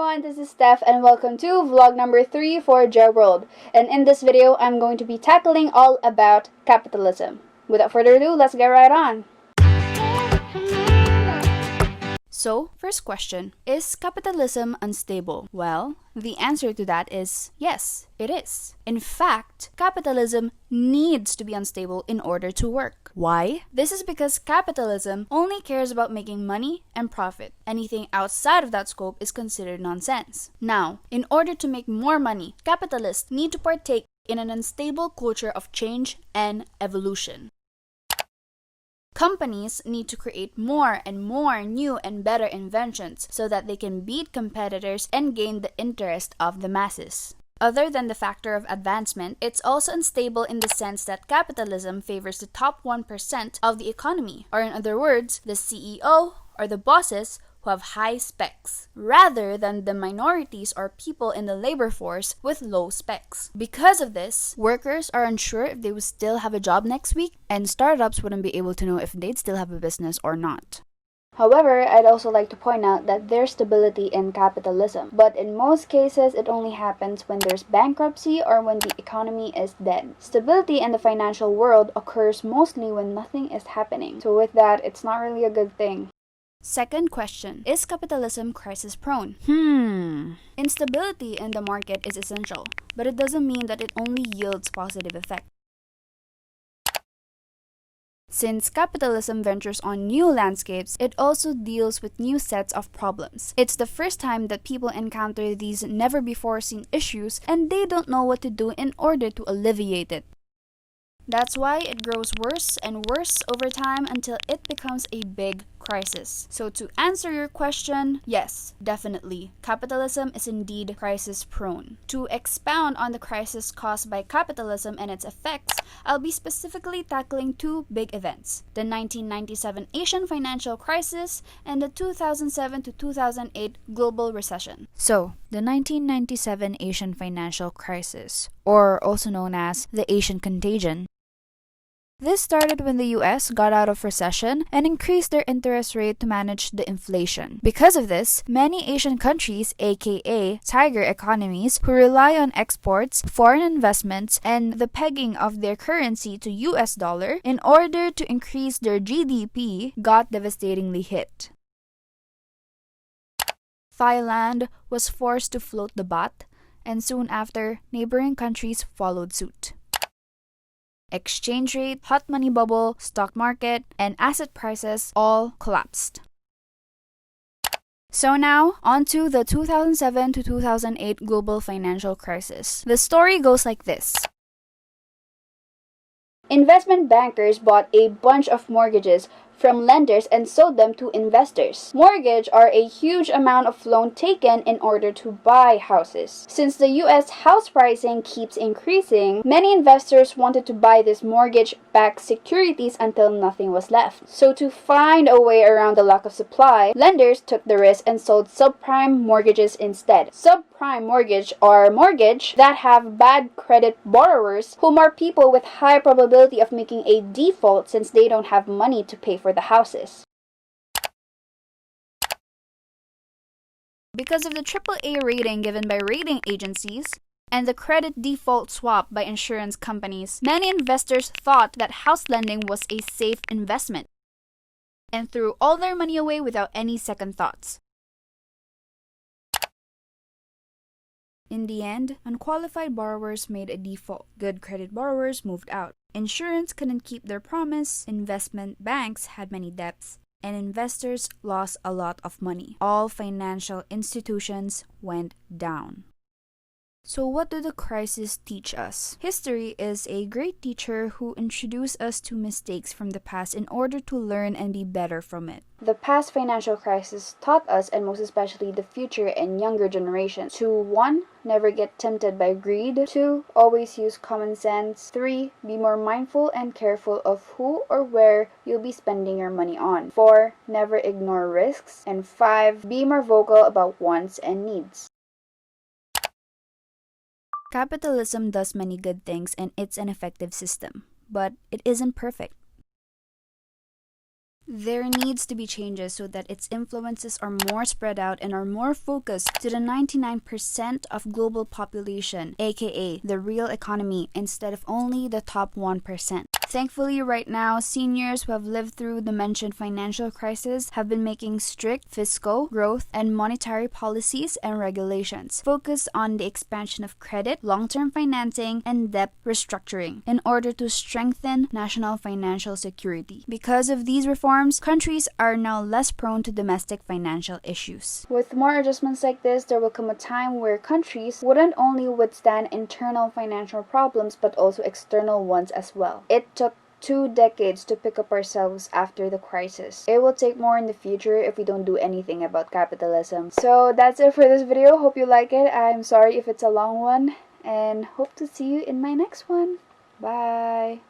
everyone, this is Steph and welcome to vlog number 3 for GEWORLD. And in this video, I'm going to be tackling all about capitalism. Without further ado, let's get right on. So, first question, is capitalism unstable? Well, the answer to that is yes, it is. In fact, capitalism needs to be unstable in order to work. Why? This is because capitalism only cares about making money and profit. Anything outside of that scope is considered nonsense. Now, in order to make more money, capitalists need to partake in an unstable culture of change and evolution. Companies need to create more and more new and better inventions so that they can beat competitors and gain the interest of the masses. Other than the factor of advancement, it's also unstable in the sense that capitalism favors the top 1% of the economy, or in other words, the CEO or the bosses who have high specs, rather than the minorities or people in the labor force with low specs. Because of this, workers are unsure if they will still have a job next week, and startups wouldn't be able to know if they'd still have a business or not. However, I'd also like to point out that there's stability in capitalism, but in most cases, it only happens when there's bankruptcy or when the economy is dead. Stability in the financial world occurs mostly when nothing is happening, so with that, it's not really a good thing. Second question, is capitalism crisis prone? Instability in the market is essential, but it doesn't mean that it only yields positive effects. Since capitalism ventures on new landscapes, it also deals with new sets of problems. It's the first time that people encounter these never-before-seen issues, and they don't know what to do in order to alleviate it. That's why it grows worse and worse over time until it becomes a big crisis. So to answer your question, yes, definitely, capitalism is indeed crisis prone. To expound on the crisis caused by capitalism and its effects, I'll be specifically tackling two big events: the 1997 Asian financial crisis and the 2007 to 2008 global recession. So, the 1997 Asian financial crisis, or also known as the Asian contagion. This started when the US got out of recession and increased their interest rate to manage the inflation. Because of this, many Asian countries, aka tiger economies, who rely on exports, foreign investments, and the pegging of their currency to US dollar in order to increase their GDP, got devastatingly hit. Thailand was forced to float the baht, and soon after, neighboring countries followed suit. Exchange rate, hot money bubble, stock market, and asset prices all collapsed. So now, on to the 2007 to 2008 global financial crisis. The story goes like this. Investment bankers bought a bunch of mortgages from lenders and sold them to investors. Mortgages are a huge amount of loan taken in order to buy houses. Since the US house pricing keeps increasing, many investors wanted to buy these mortgage-backed securities until nothing was left. So to find a way around the lack of supply, lenders took the risk and sold subprime mortgages instead. Subprime mortgage are mortgage that have bad credit borrowers, whom are people with high probability of making a default since they don't have money to pay for the houses. Because of the AAA rating given by rating agencies and the credit default swap by insurance companies, many investors thought that house lending was a safe investment and threw all their money away without any second thoughts. In the end, unqualified borrowers made a default. Good credit borrowers moved out. Insurance couldn't keep their promise, investment banks had many debts, and investors lost a lot of money. All financial institutions went down. So what do the crises teach us? History is a great teacher who introduces us to mistakes from the past in order to learn and be better from it. The past financial crisis taught us, and most especially the future and younger generations, to 1. Never get tempted by greed. 2. Always use common sense. 3. Be more mindful and careful of who or where you'll be spending your money on. 4. Never ignore risks. And 5. Be more vocal about wants and needs. Capitalism does many good things and it's an effective system, but it isn't perfect. There needs to be changes so that its influences are more spread out and are more focused to the 99% of global population, aka the real economy, instead of only the top 1%. Thankfully, right now, seniors who have lived through the mentioned financial crisis have been making strict fiscal, growth, and monetary policies and regulations focused on the expansion of credit, long-term financing, and debt restructuring in order to strengthen national financial security. Because of these reforms, countries are now less prone to domestic financial issues. With more adjustments like this, there will come a time where countries wouldn't only withstand internal financial problems but also external ones as well. It took 2 decades to pick up ourselves after the crisis. It will take more in the future if we don't do anything about capitalism. So that's it for this video. Hope you like it. I'm sorry if it's a long one, and hope to see you in my next one. Bye!